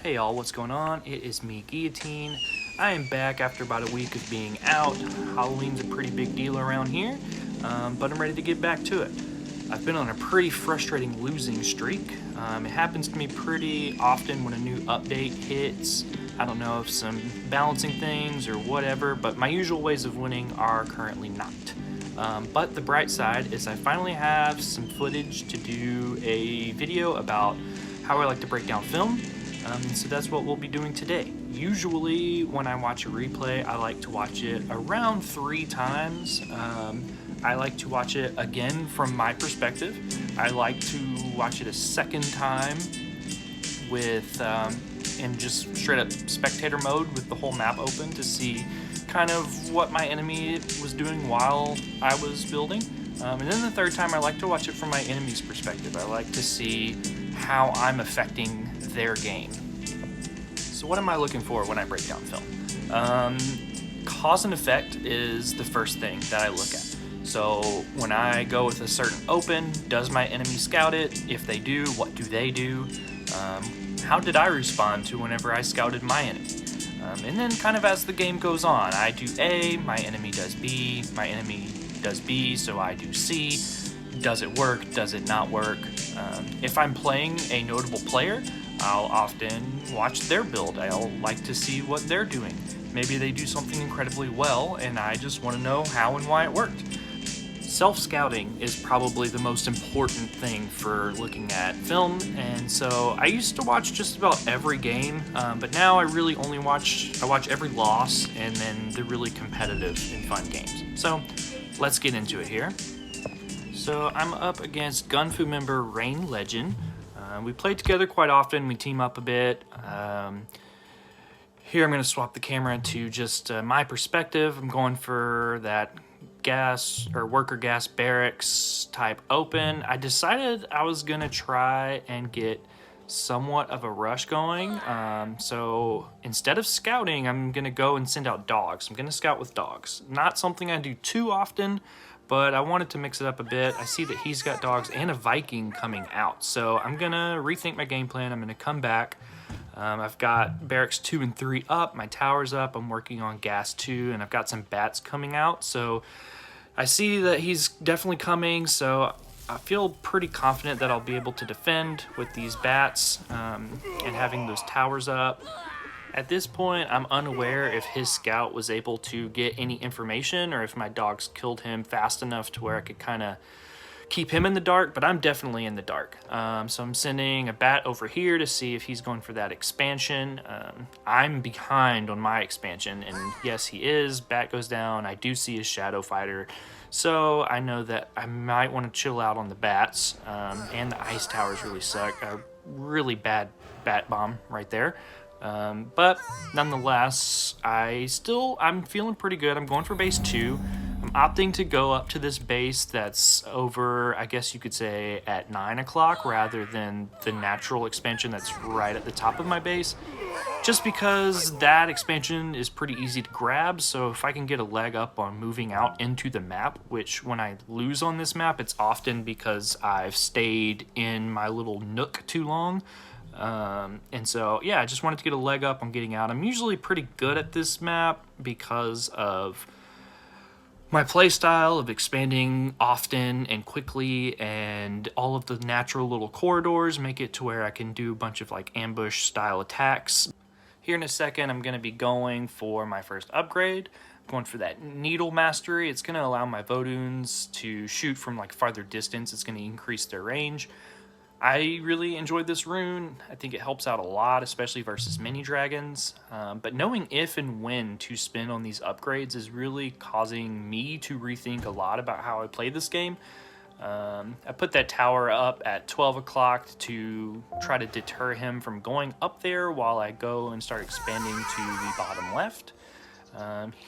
Hey y'all, what's going on? It is me, Guillotine. I am back after about a week of being out. Halloween's a pretty big deal around here, but I'm ready to get back to it. I've been on a pretty frustrating losing streak. It happens to me pretty often when a new update hits. I don't know if some balancing things or whatever, but my usual ways of winning are currently not. But the bright side is I finally have some footage to do a video about how I like to break down film. So that's what we'll be doing today. Usually when I watch a replay, I like to watch it around 3 times. I like to watch it again from my perspective. I like to watch it a second time with in just straight up spectator mode with the whole map open to see kind of what my enemy was doing while I was building. And then the third time I like to watch it from my enemy's perspective. I like to see how I'm affecting their game. So what am I looking for when I break down film? Cause and effect is the first thing that I look at. So when I go with a certain open, does my enemy scout it? If they do, what do they do? How did I respond to whenever I scouted my enemy? And then kind of as the game goes on, I do A, my enemy does B, my enemy does B, so I do C. Does it work? Does it not work? If I'm playing a notable player, I'll often watch their build. I'll like to see what they're doing. Maybe they do something incredibly well, and I just want to know how and why it worked. Self-scouting is probably the most important thing for looking at film, and so I used to watch just about every game, but now I really only watch every loss and then the really competitive and fun games. So let's get into it here. So I'm up against Gunfu member Rain Legend. We play together quite often, we team up a bit. Here I'm going to swap the camera to just my perspective. I'm going for that gas or worker gas barracks type open. I decided I was going to try and get somewhat of a rush going. So instead of scouting, I'm going to go and send out dogs. I'm going to scout with dogs. Not something I do too often, but I wanted to mix it up a bit. I see that he's got dogs and a Viking coming out. So I'm going to rethink my game plan. I'm going to come back. I've got barracks 2 and 3 up. My tower's up. I'm working on gas 2, and I've got some bats coming out. So I see that he's definitely coming. So I feel pretty confident that I'll be able to defend with these bats and having those towers up. At this point, I'm unaware if his scout was able to get any information or if my dogs killed him fast enough to where I could kind of keep him in the dark, but I'm definitely in the dark. So I'm sending a bat over here to see if he's going for that expansion. I'm behind on my expansion, and yes, he is. Bat goes down. I do see his shadow fighter. So I know that I might want to chill out on the bats, and the ice towers really suck. A really bad bat bomb right there. But nonetheless, I'm feeling pretty good. I'm going for base 2. I'm opting to go up to this base that's over, I guess you could say, at 9 o'clock rather than the natural expansion that's right at the top of my base. Just because that expansion is pretty easy to grab, so if I can get a leg up on moving out into the map, which when I lose on this map, it's often because I've stayed in my little nook too long. And so, yeah, I just wanted to get a leg up on getting out. I'm usually pretty good at this map because of my playstyle of expanding often and quickly, and all of the natural little corridors make it to where I can do a bunch of like ambush style attacks. Here in a second, I'm going to be going for my first upgrade. I'm going for that needle mastery. It's going to allow my Voduns to shoot from like farther distance. It's going to increase their range. I really enjoyed this rune. I think it helps out a lot, especially versus mini dragons. But knowing if and when to spend on these upgrades is really causing me to rethink a lot about how I play this game. I put that tower up at 12 o'clock to try to deter him from going up there while I go and start expanding to the bottom left.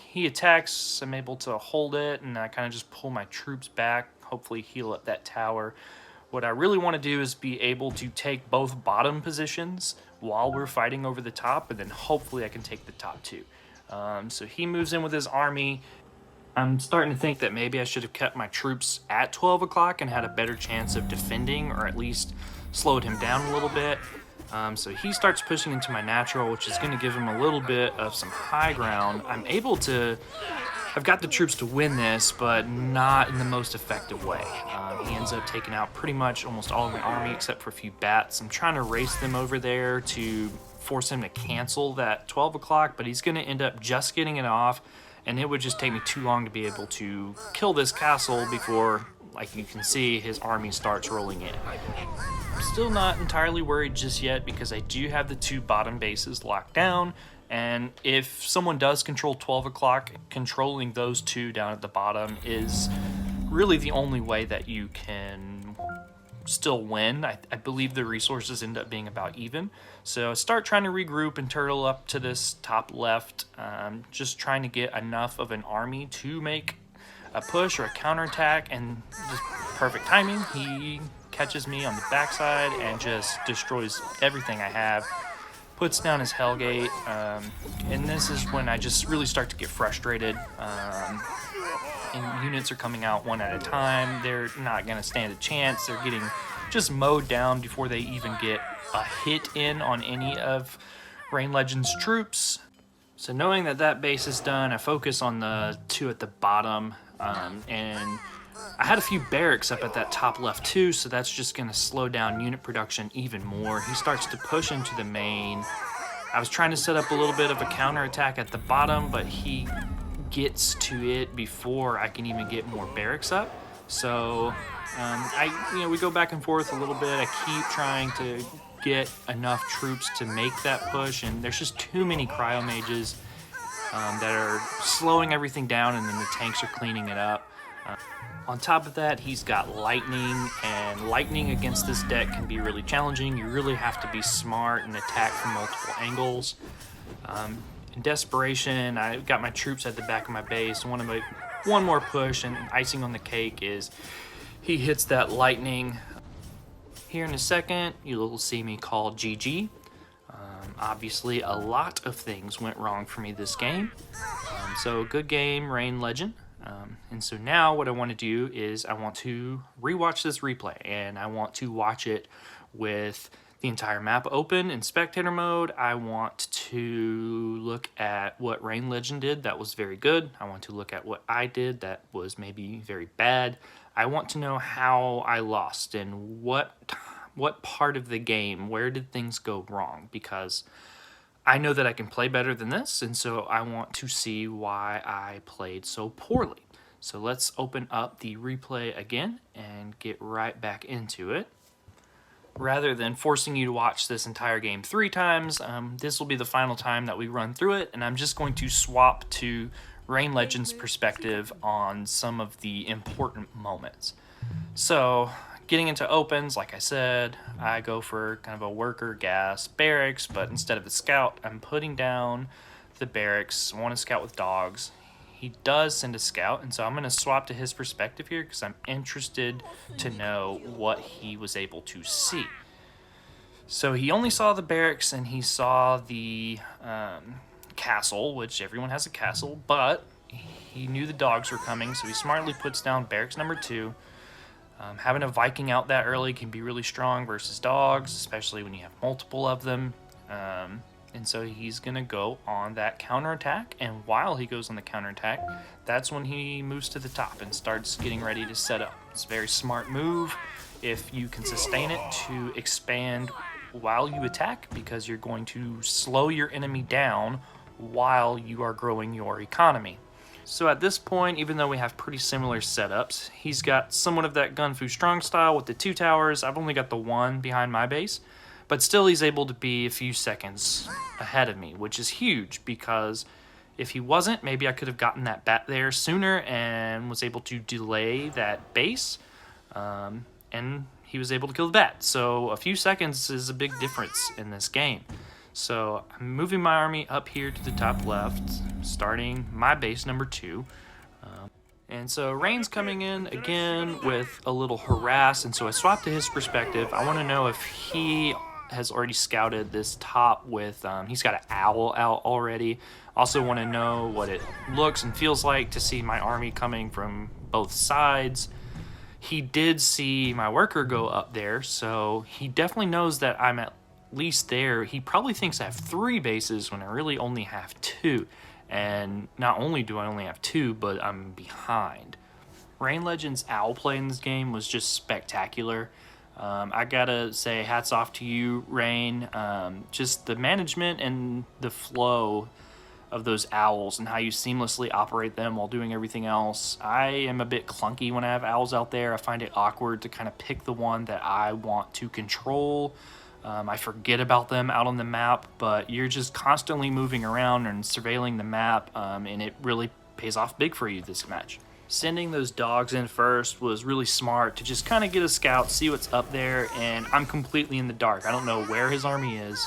He attacks, I'm able to hold it, and I kind of just pull my troops back, hopefully heal up that tower. What I really want to do is be able to take both bottom positions while we're fighting over the top, and then hopefully I can take the top 2. So he moves in with his army. I'm starting to think that maybe I should have kept my troops at 12 o'clock and had a better chance of defending, or at least slowed him down a little bit. So he starts pushing into my natural, which is going to give him a little bit of some high ground. I've got the troops to win this, but not in the most effective way. He ends up taking out pretty much almost all of my army except for a few bats. I'm trying to race them over there to force him to cancel that 12 o'clock, but he's going to end up just getting it off, and it would just take me too long to be able to kill this castle before, like you can see, his army starts rolling in. I'm still not entirely worried just yet because I do have the 2 bottom bases locked down, and if someone does control 12 o'clock, controlling those 2 down at the bottom is really the only way that you can still win. I believe the resources end up being about even. So start trying to regroup and turtle up to this top left, just trying to get enough of an army to make a push or a counterattack, and just perfect timing. He catches me on the backside and just destroys everything I have. Puts down his Hellgate, and this is when I just really start to get frustrated. And units are coming out one at a time. They're not going to stand a chance. They're getting just mowed down before they even get a hit in on any of Rain Legend's troops. So knowing that that base is done, I focus on the 2 at the bottom, and I had a few barracks up at that top left too, so that's just going to slow down unit production even more. He starts to push into the main. I was trying to set up a little bit of a counterattack at the bottom, but he gets to it before I can even get more barracks up. So we go back and forth a little bit. I keep trying to get enough troops to make that push, and there's just too many cryo mages that are slowing everything down, and then the tanks are cleaning it up. On top of that, he's got lightning, and lightning against this deck can be really challenging. You really have to be smart and attack from multiple angles. In desperation, I've got my troops at the back of my base. Want to make one more push, and icing on the cake is he hits that lightning. Here in a second, you'll see me call GG. Obviously, a lot of things went wrong for me this game. So good game, Rain Legend. And so now what I want to do is I want to rewatch this replay, and I want to watch it with the entire map open in spectator mode. I want to look at what Rain Legend did that was very good. I want to look at what I did that was maybe very bad. I want to know how I lost and what part of the game, where did things go wrong, because I know that I can play better than this, and so I want to see why I played so poorly. So let's open up the replay again and get right back into it. Rather than forcing you to watch this entire game 3 times, this will be the final time that we run through it, and I'm just going to swap to Rain Legend's perspective on some of the important moments. So getting into opens, like I said, I go for kind of a worker gas barracks, but instead of a scout, I'm putting down the barracks. I want to scout with dogs. He does send a scout, and so I'm going to swap to his perspective here because I'm interested to know what he was able to see. So he only saw the barracks, and he saw the castle, which everyone has a castle, but he knew the dogs were coming, so he smartly puts down barracks number 2. Having a Viking out that early can be really strong versus dogs, especially when you have multiple of them. And so he's going to go on that counterattack, and while he goes on the counterattack, that's when he moves to the top and starts getting ready to set up. It's a very smart move if you can sustain it to expand while you attack, because you're going to slow your enemy down while you are growing your economy. So at this point, even though we have pretty similar setups, he's got somewhat of that Gun Fu Strong style with the 2 towers. I've only got the 1 behind my base, but still he's able to be a few seconds ahead of me, which is huge, because if he wasn't, maybe I could have gotten that bat there sooner and was able to delay that base, and he was able to kill the bat. So a few seconds is a big difference in this game. So I'm moving my army up here to the top left, starting my base number 2. And so Rain's coming in again with a little harass, and so I swap to his perspective. I want to know if he has already scouted this top with, he's got an owl out already. Also want to know what it looks and feels like to see my army coming from both sides. He did see my worker go up there, so he definitely knows that I'm at least there, he probably thinks I have 3 bases when I really only have 2. And not only do I only have 2, but I'm behind. Rain Legend's owl play in this game was just spectacular. I gotta say hats off to you, Rain. Just the management and the flow of those owls and how you seamlessly operate them while doing everything else. I am a bit clunky when I have owls out there. I find it awkward to kind of pick the one that I want to control. I forget about them out on the map, but you're just constantly moving around and surveilling the map, and it really pays off big for you this match. Sending those dogs in first was really smart to just kind of get a scout, see what's up there, and I'm completely in the dark. I don't know where his army is,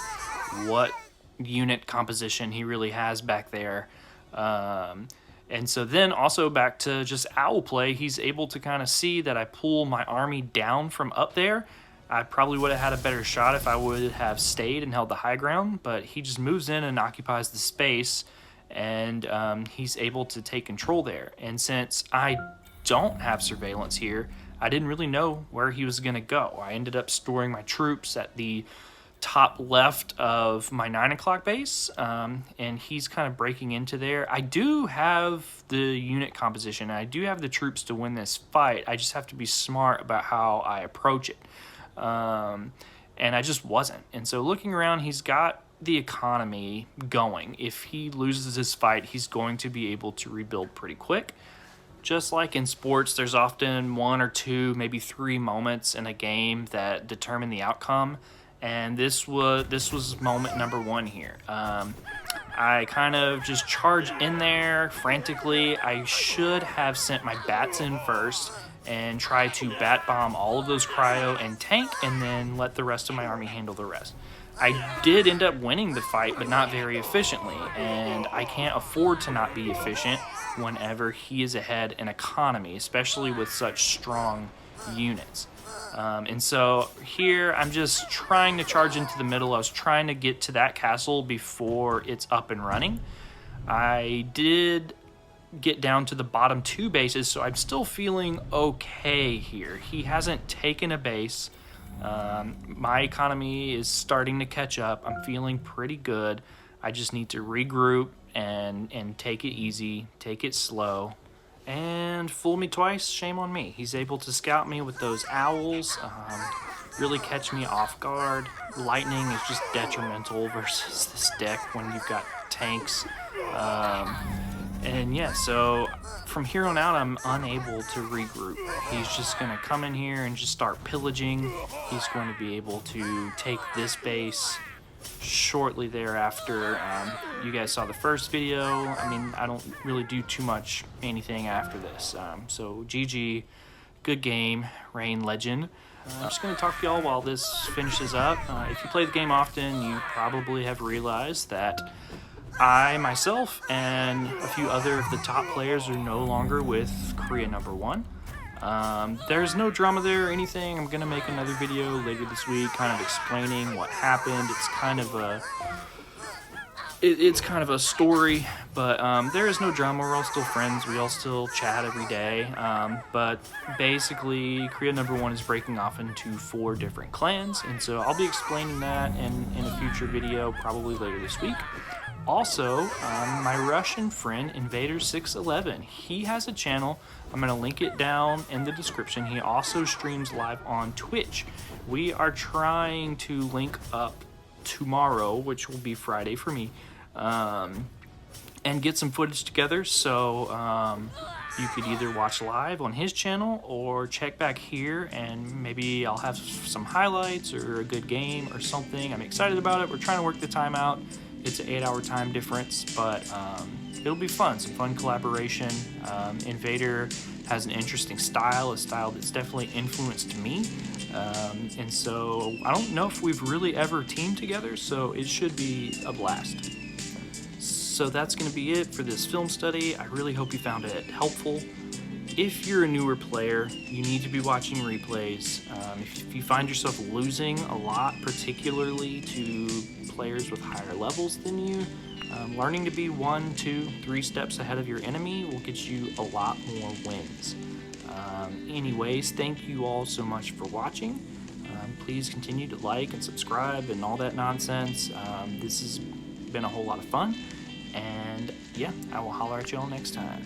what unit composition he really has back there. And so then also back to just owl play, he's able to kind of see that I pull my army down from up there. I probably would have had a better shot if I would have stayed and held the high ground, but he just moves in and occupies the space, and he's able to take control there. And since I don't have surveillance here, I didn't really know where he was going to go. I ended up storing my troops at the top left of my 9 o'clock base, and he's kind of breaking into there. I do have the unit composition. I do have the troops to win this fight. I just have to be smart about how I approach it. And I just wasn't. And so looking around, he's got the economy going. If he loses this fight, he's going to be able to rebuild pretty quick. Just like in sports, there's often 1 or 2, maybe 3 moments in a game that determine the outcome. And this was moment number 1 here. I kind of just charged in there frantically. I should have sent my bats in first and try to bat bomb all of those cryo and tank, and then let the rest of my army handle the rest. I did end up winning the fight, but not very efficiently, and I can't afford to not be efficient whenever he is ahead in economy, especially with such strong units. And so here I'm just trying to charge into the middle. I was trying to get to that castle before it's up and running. I did get down to the bottom 2 bases, so I'm still feeling okay here. He hasn't taken a base. My economy is starting to catch up. I'm feeling pretty good. I just need to regroup and take it easy, take it slow. And fool me twice, shame on me. He's able to scout me with those owls, really catch me off guard. Lightning is just detrimental versus this deck when you've got tanks. And yeah, so from here on out, I'm unable to regroup. He's just going to come in here and just start pillaging. He's going to be able to take this base shortly thereafter. You guys saw the first video. I mean, I don't really do too much anything after this. So GG, good game, Rain Legend. I'm just going to talk to y'all while this finishes up. If you play the game often, you probably have realized that I, myself, and a few other of the top players are no longer with Korea #1. There's no drama there or anything. I'm going to make another video later this week kind of explaining what happened. It's kind of a story, but there is no drama. We're all still friends. We all still chat every day. But basically, Korea #1 is breaking off into 4 different clans, and so I'll be explaining that in a future video, probably later this week. Also, my Russian friend, Invader 611, he has a channel. I'm going to link it down in the description. He also streams live on Twitch. We are trying to link up tomorrow, which will be Friday for me, and get some footage together. So you could either watch live on his channel or check back here, and maybe I'll have some highlights or a good game or something. I'm excited about it. We're trying to work the time out. It's an 8-hour time difference, but it'll be fun, some fun collaboration. Invader has an interesting style, a style that's definitely influenced me. And so I don't know if we've really ever teamed together, so it should be a blast. So that's going to be it for this film study. I really hope you found it helpful. If you're a newer player, you need to be watching replays. If you find yourself losing a lot, particularly to players with higher levels than you, learning to be 1, 2, 3 steps ahead of your enemy will get you a lot more wins. Anyways, thank you all so much for watching. please continue to like and subscribe and all that nonsense. This has been a whole lot of fun, and yeah, I will holler at you all next time.